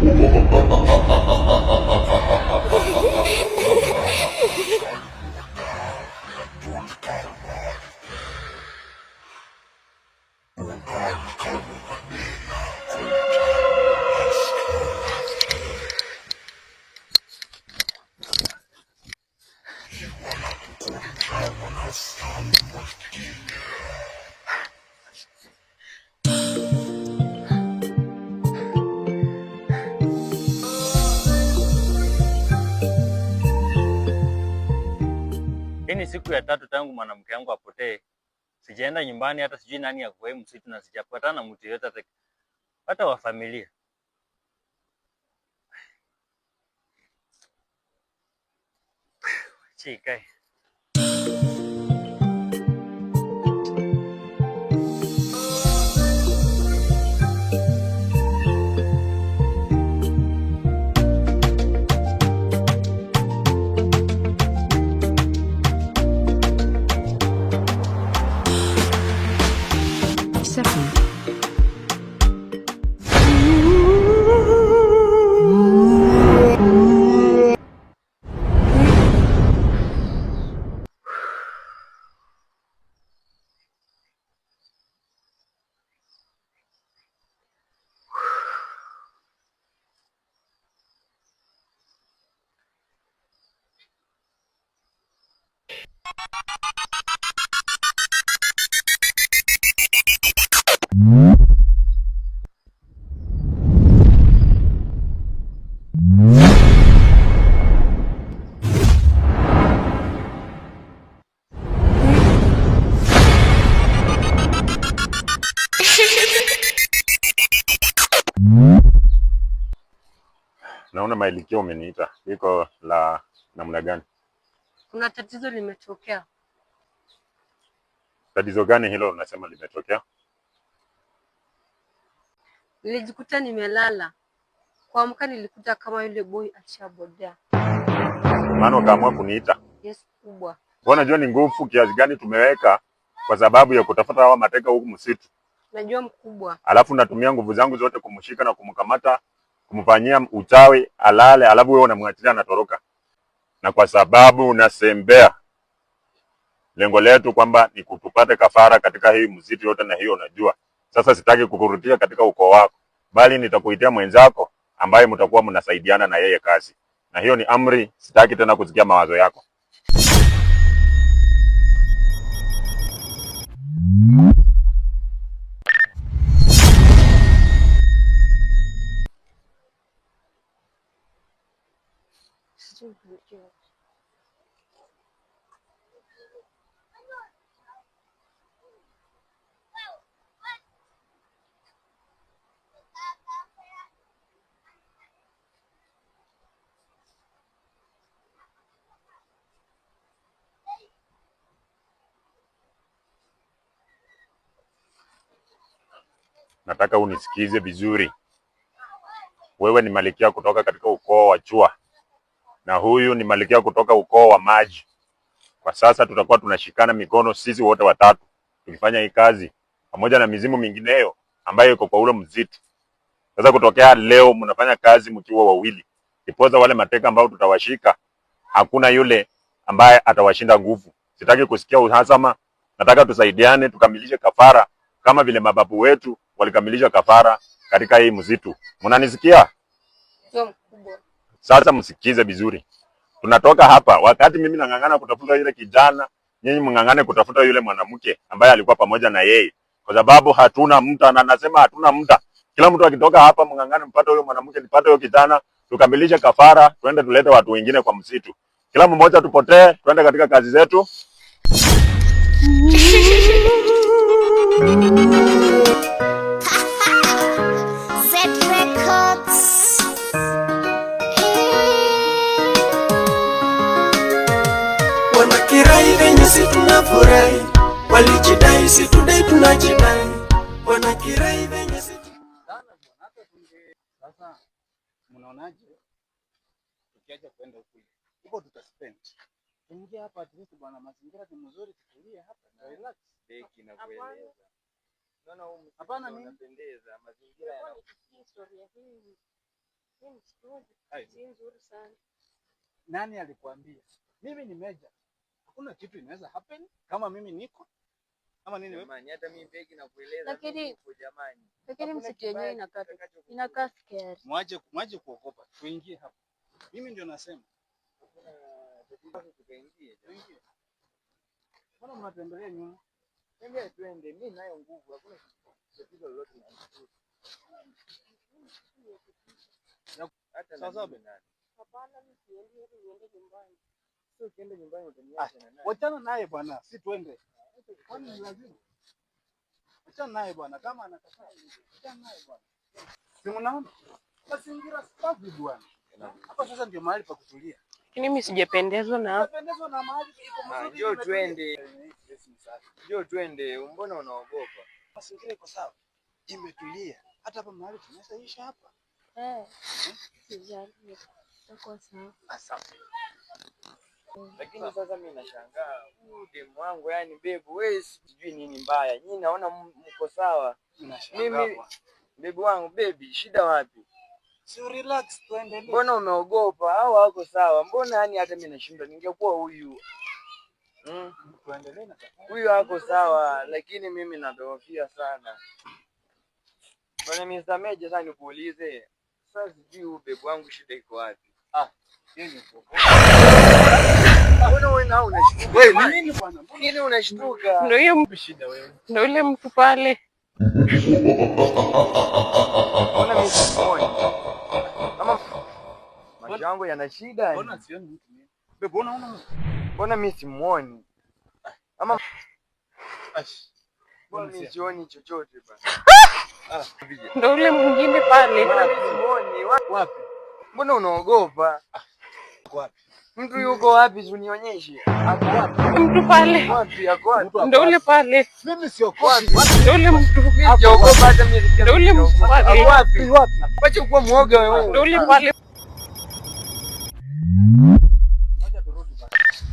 Hii ni siku ya 3 tangu mwanamke wangu apotee. Sijaenda nyumbani, hata sijui nani ya kwa msitu, na sijapatana na mtu yote hata wa familia. Chikae. Naona Mailikio umeniita. Liko la namna gani? Kuna tatizo limetokea. Tatizo gani hilo unasema limetokea? Nilijikuta nimelala. Kuamka nilikuta kama yule boy ashabodea. Maana ukaamua kuniita? Yes, kubwa. Unajua ni nguvu kiasi gani tumeweka kwa sababu ya kutafuta hawa mateka huku msitu? Najua mkubwa. Alafu natumia nguvu zangu zote kumshika na kumkamata, kumfanyia uchawi alale, alafu wewe unamwachilia anatoroka. Na kwa sababu unasembea, lengo letu kwamba ni kutupate kafara katika hii msitu yote, na hiyo unajua. Sasa sitaki kukurudia katika ukoo wako, bali nitakuitia mwenzako ambaye mtakuwa mnasaidiana na yeye kazi. Na hiyo ni amri, sitaki tena kusikia mawazo yako. Nataka unisikize vizuri. Wewe ni Malikia kutoka katika ukoo wa Chua, na huyu ni Malikia kutoka ukoo wa Maji. Kwa sasa tutakuwa tunashikana mikono sisi wote watatu tukifanya hii kazi pamoja na mizimu mingineyo ambayo iko kwa ule msitu. Sasa kutokea leo mnafanya kazi mkiwa wawili. Ipoza wale mateka ambao tutawashika, hakuna yule ambaye atawashinda nguvu. Sitaki kusikia uhasama. Nataka tusaidiane tukamilishe kafara kama vile mababu wetu walikamilisha kafara katika hii msitu. Mnanisikia? Sasa msikize vizuri. Tunatoka hapa, wakati mimi nang'ang'ana kutafuta yule kijana, nyinyi mng'ang'ane kutafuta yule mwanamke ambaye alikuwa pamoja na yeye. Kwa sababu hatuna muda, na nasema hatuna muda. Kila mtu akitoka hapa mng'ang'ane mpate huyo mwanamke, nipate huyo kijana, tukamilishe kafara, twende tulete watu wengine kwa msitu. Kila mmoja tupotee, twende katika kazi zetu. Wanakirai venye si tunafurahi, walijidai si tudai tunajidai. Wanakirai venye si Sasa mnaonaje tukiacha kwenda huko tutaspend. Tuingie hapa at least bwana, mazingira ni mzuri, tutulie hapa na relax. Deki na kueleza. Naona hapana, mimi napendeza mazingira ya historia hii. Si nzuri sana. Nani alikuambia? Mimi ni meja. Hakuna kitu inaweza happen kama mimi niko. Ama nini wewe? Jamani, hata mimi begi nakueleza Lakini- niko jamani. Lakini msitu yenyewe inakaa scary. Mwache kuogopa. Tuingie hapa. Mimi ndio nasema. Tukaingie. Mbona mnatembelea nyuma? Twende twende, mimi nayo nguvu, hakuna tatizo lolote. Hata Sasa Hapana, mimi siendi niende nyumbani. sio kienda nyumbani utaniacha na nani? wachana naye bwana, si twende. Kwani ni lazima? Wachana naye bwana, kama anakataa. Wachana naye bwana. Si mnaona? Mazingira safi bwana. Hapa sasa ndio mahali pa kutulia. Lakini mimi sijapendezwa na hapa. Unapendezwa na mahali iko mzuri. Njoo twende. Njoo twende, mbona unaogopa? Mazingira iko sawa. Imetulia. Hata hapa mahali tunaweza ishi hapa. Sijali. Itakuwa sawa. Asante. Lakini sasa mimi nashangaa, huyu demu wangu yani bebu, wewe sijui nini mbaya. Nyinyi naona mko sawa. Mimi bebu wangu, baby, shida wapi? So relax, tuendelee. Mbona umeogopa? Hao wako sawa. Mbona yani hata mimi nashindwa, ningekuwa huyu. Tuendelee na safari. Huyu hako sawa, lakini mimi nadhoofia sana. Bwana Mr. Meja, sasa nikuulize. Sasa sijui huyu bebu wangu shida iko wapi? Mbona wewe nao unashtuka? Wewe nini bwana? Nini unashtuka? Ndio hiyo Shida wewe. ndio ile mtu pale. Mbona mimi simuoni? Kama macho yangu yana shida. Mbona sioni mtu mimi? Bebe unaona? Mbona mimi simuoni? Ama mbona Mbona mimi sioni chochote bana? Ndio ule mwingine pale. Mbona mimi simuoni? wapi? Mbona unaogopa? Wapi? Mtu yuko wapi? Unionyeshe. Hapo wapi? Mtu pale. Wapi yako wapi? Ndio ule pale. Mimi siokopi. Ndio ule mtu. Mimi sijaogopa hata mimi. Ndio ule mtu pale. Wapi? Acha kuwa muoga wewe. Ndio ule pale. Ngoja turudi basi.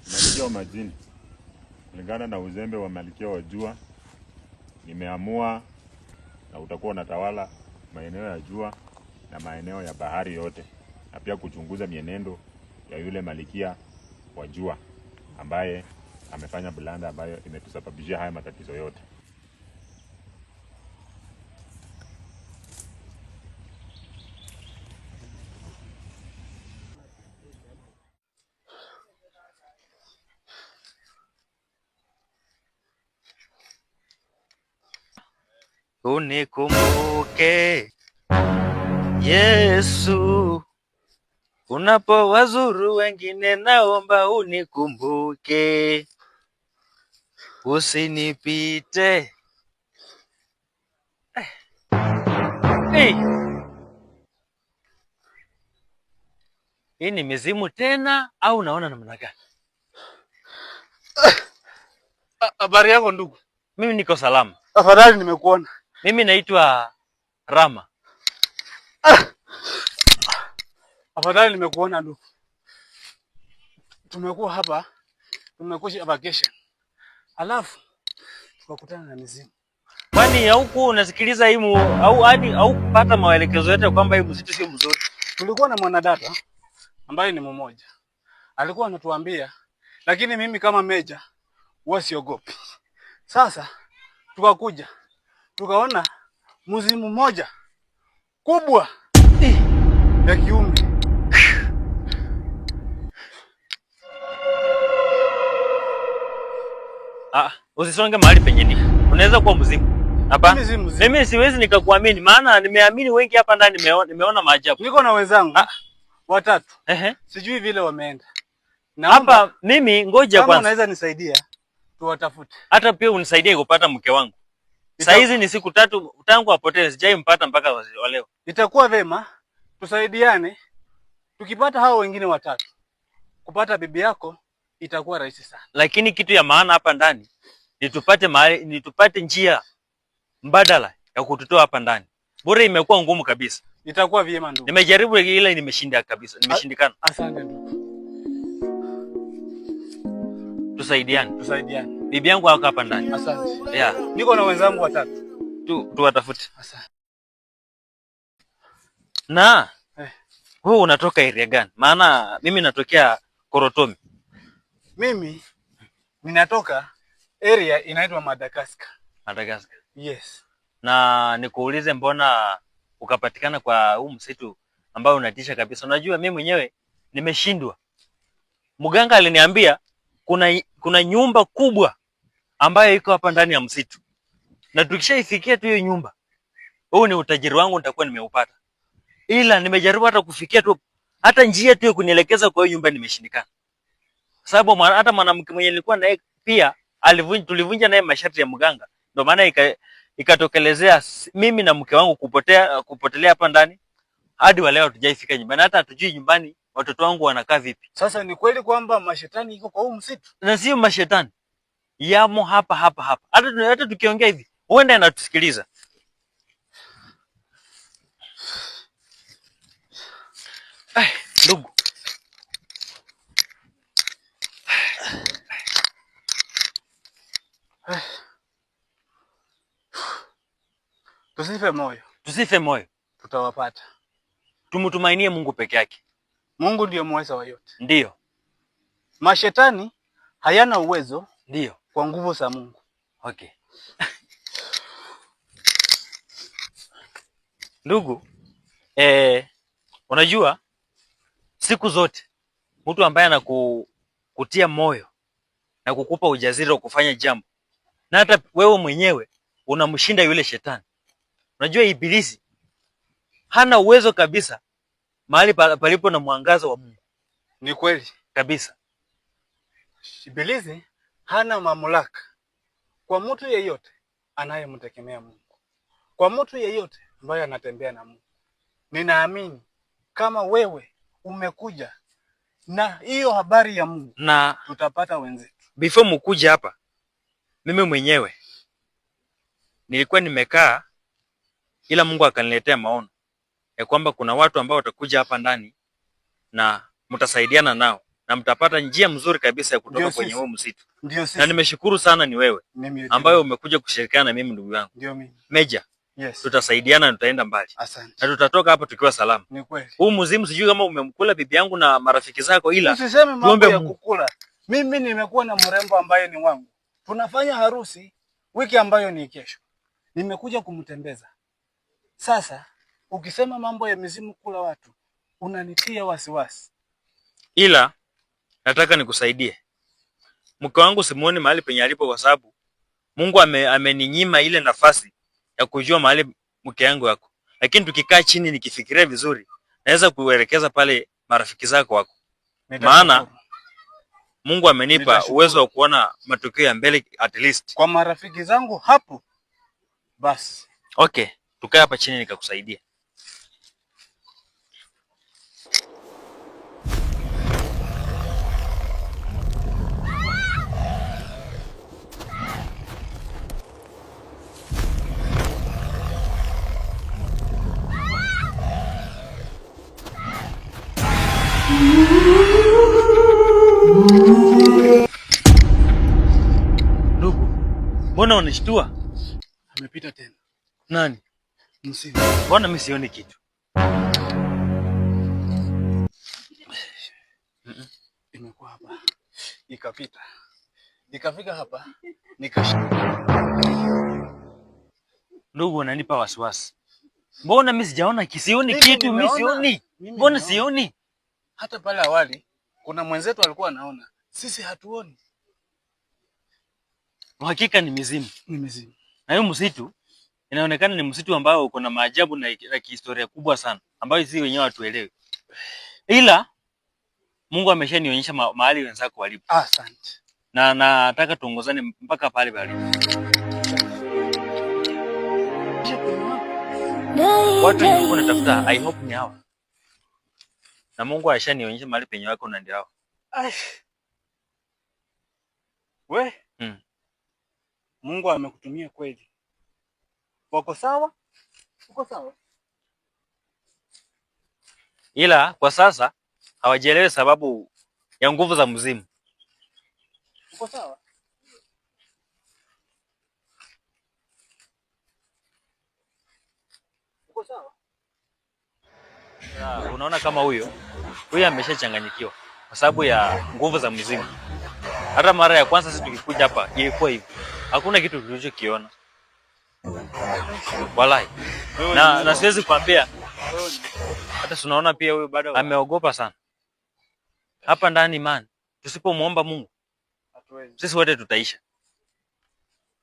Malkia wa majini, kulingana na uzembe wa Malkia wa jua, nimeamua na utakuwa unatawala maeneo ya jua na maeneo ya bahari yote, na pia kuchunguza mienendo ya yule Malkia wa jua ambaye amefanya blanda ambayo imetusababishia haya matatizo yote. Unikumbuke Yesu, unapowazuru wengine, naomba unikumbuke, usinipite. Hii ni mizimu tena au unaona namna gani? Habari yako ndugu? Mimi niko salama. Afadhali nimekuona. Mimi naitwa Rama. Afadhali nimekuona ndugu. Tumekuwa hapa, tumekuja vacation. Alafu tukakutana na mizimu. Kwani hauku unasikiliza hii au hadi au kupata maelekezo yote kwamba hii msitu sio mzuri? Tulikuwa na mwanadada ambaye ni mmoja. Alikuwa anatuambia, lakini mimi kama meja huwa siogopi. Sasa tukakuja. Tukaona mzimu mmoja kubwa ya kiume. Usisonge mahali penye ni. Unaweza kuwa mzimu. Hapa. Mimi siwezi nikakuamini maana nimeamini wengi hapa ndani nimeona maajabu. Niko na wenzangu watatu. Sijui vile wameenda. Hapa mimi ngoja kwanza. Kama unaweza nisaidia tuwatafute. Hata pia unisaidie kupata mke wangu. Saa hizi ni siku 3 tangu apotee, sijaimpata mpaka wa leo. Itakuwa vema tusaidiane. Tukipata hao wengine watatu, kupata bibi yako itakuwa rahisi sana. Lakini kitu ya maana hapa ndani ni tupate njia mbadala ya kututoa hapa ndani. Bure imekuwa ngumu kabisa. Itakuwa vyema ndugu. Nimejaribu ile nimeshinda kabisa. Nimeshindikana. Asante ndugu. Tusaidiane. Bibi yangu hako hapa ndani. Asante. Yeah. Niko na wenzangu watatu. Tuwatafute. Asante. Na wewe unatoka area gani? Maana mimi natokea Korotomi. Mimi ninatoka area inaitwa Madagascar. Madagascar. Yes. Na nikuulize mbona ukapatikana kwa huu msitu ambao unatisha kabisa? Unajua mimi mwenyewe nimeshindwa. Mganga aliniambia kuna nyumba kubwa ambayo iko hapa ndani ya msitu. Na tukishaifikia tu hiyo nyumba, huu ni utajiri wangu nitakuwa nimeupata. Ila nimejaribu hata kufikia tu hata njia tu kunielekeza kwa hiyo nyumba nimeshindikana. Sababu hata mwanamke mwenye nilikuwa naye pia tulivunja naye masharti ya mganga. Ndio maana ikatokelezea mimi na mke wangu kupotelea hapa ndani hadi wale hatujaifika nyumbani. Hata hatujui nyumbani watoto wangu wanakaa vipi. Sasa ni kweli kwamba mashetani iko kwa huu msitu? Na sio mashetani. Yamo hapa. Hata tukiongea hivi, huenda anatusikiliza. Ndugu. Tusife moyo. Tutawapata. Tumtumainie Mungu peke yake. Mungu ndiye muweza wa yote. Ndio. Mashetani hayana uwezo. Ndio. Kwa nguvu za Mungu. Okay. Ndugu, unajua siku zote mtu ambaye anakutia moyo na kukupa ujasiri wa kufanya jambo, na hata wewe mwenyewe unamshinda yule shetani. Unajua ibilisi hana uwezo kabisa mahali palipo na mwangaza wa Mungu. Ni kweli kabisa. Ibilisi hana mamlaka kwa mtu yeyote anayemtegemea Mungu. Kwa mtu yeyote ambaye anatembea na Mungu. Ninaamini kama wewe umekuja na hiyo habari ya Mungu, na tutapata wenzetu. Before mkuja hapa, mimi mwenyewe nilikuwa nimekaa, ila Mungu akaniletea maono ya kwamba kuna watu ambao watakuja hapa ndani na mtasaidiana nao na mtapata njia mzuri kabisa ya kutoka kwenye huo msitu. Na nimeshukuru sana ni wewe ambaye umekuja kushirikiana na mimi ndugu yangu. Ndio mimi. Meja. Yes. Tutasaidiana na tutaenda mbali. Asante. Na tutatoka hapa tukiwa salama. Ni kweli. Huu mzimu sijui kama umemkula bibi yangu na marafiki zako, ila usiseme mambo ya kukula. Mimi nimekuwa na mrembo ambaye ni wangu. Tunafanya harusi wiki ambayo ni kesho. Nimekuja kumtembeza. Sasa ukisema mambo ya mizimu kula watu, unanitia wasiwasi. Ila nataka nikusaidie. Mke wangu simuoni mahali penye alipo kwa sababu Mungu ameninyima ile nafasi ya kujua mahali mke yangu yako. Lakini tukikaa chini nikifikiria vizuri, naweza kuelekeza pale marafiki zako wako. Maana Mungu amenipa uwezo wa kuona matokeo ya mbele at least. Kwa marafiki zangu hapo basi. Okay, tukae hapa chini nikakusaidia. Mbona unishtua? Amepita tena. Nani? Msimu. Mbona mimi sioni kitu? Imekuwa hapa. Ikapita. Nikafika hapa. Nikashinda. Ndugu, unanipa wasiwasi. Mbona mimi sijaona sioni kitu, mimi sioni. Mbona sioni? Hata pale awali kuna mwenzetu alikuwa anaona. Sisi hatuoni. Hakika ni mizimu. Ni mizimu. Na hiyo msitu inaonekana ni msitu ambao uko na maajabu na kihistoria kubwa sana ambayo sisi wenyewe hatuelewi. Ila Mungu ameshanionyesha mahali wenzako walipo. Asante. Na nataka tuongozane mpaka pale walipo. Watu nilikuwa natafuta, I hope ni hawa. Na Mungu ashanionyesha mahali penye wako na ndio hao. We? Mungu amekutumia kweli. Wako sawa? Uko sawa? Ila kwa sasa hawajielewi sababu ya nguvu za mzimu. Uko sawa? Uko sawa? Unaona kama huyo ameshachanganyikiwa kwa sababu ya nguvu za mzimu. Hata mara ya kwanza sisi tukikuja hapa ilikuwa hivi. Hakuna kitu tulichokiona. Walai. Na siwezi kuambia. Hata tunaona pia huyu bado ameogopa sana. Hapa ndani tusipomuomba Mungu, sisi wote tutaisha.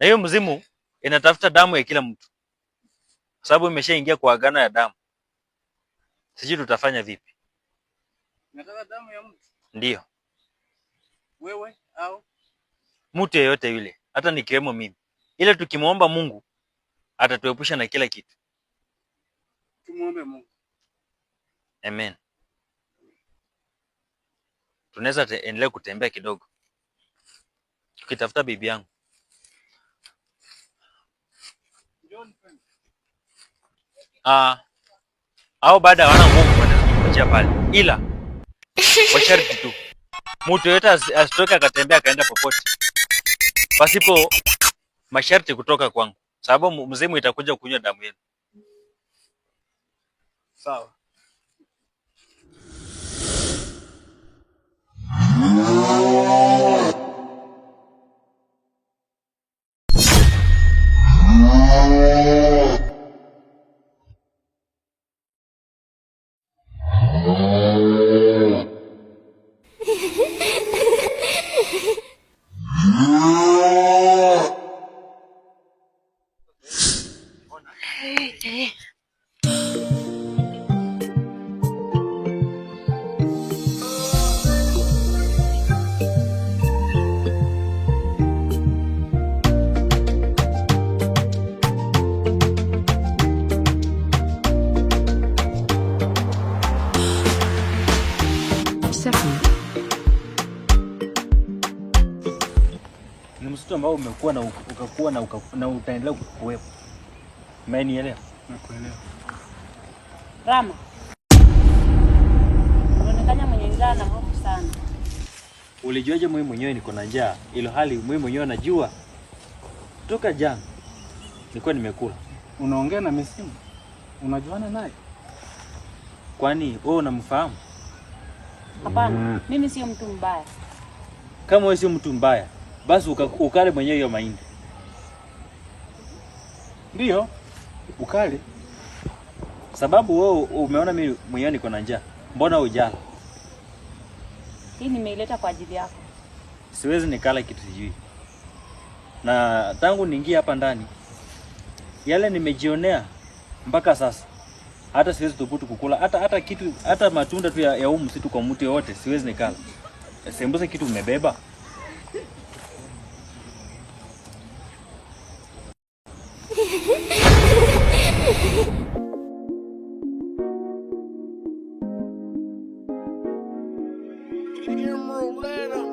Na hiyo mzimu inatafuta damu ya kila mtu. Kwa sababu imeshaingia kwa agano ya damu. Sijui tutafanya vipi. Nataka damu ya mtu. Ndio. Wewe au mtu yeyote yule, hata nikiwemo mimi. Ile tukimuomba Mungu atatuepusha na kila kitu. Tumuombe Mungu. Amen. Tunaweza endelea kutembea kidogo tukitafuta bibi yangu. Au baada wana nguvu watakuja pale. Ila kwa sharti tu mtu yote asitoke akatembea akaenda popote pasipo masharti kutoka kwangu, sababu mzimu itakuja kunywa damu yenu. Sawa. Ni msitu ambao umekuwa na ukakuwa na utaendelea kuwepo. Umenielewa? Nakuelewa. Rama. Unaonekana mwenye njaa na hofu sana. Ulijuaje mimi mwenyewe niko na njaa? Ilo hali mimi mwenyewe najua. Toka jana nilikuwa nimekula. Unaongea na misimu? Unajuana naye? Kwani wewe unamfahamu? Hapana, mimi sio mtu mbaya. Kama wewe sio mtu mbaya, basi ukale mwenyewe hiyo mahindi. Ndio. Ukale. Sababu wewe umeona mimi mwenyewe niko na njaa. Mbona hujala? Hii nimeileta kwa ajili yako. Siwezi nikala kitu sijui. Na tangu niingie hapa ndani, yale nimejionea mpaka sasa. Hata siwezi thubutu kukula hata kitu, hata matunda tu ya huu msitu kwa mtu yote siwezi nikala. Sembuza kitu umebeba. Emerald Lana.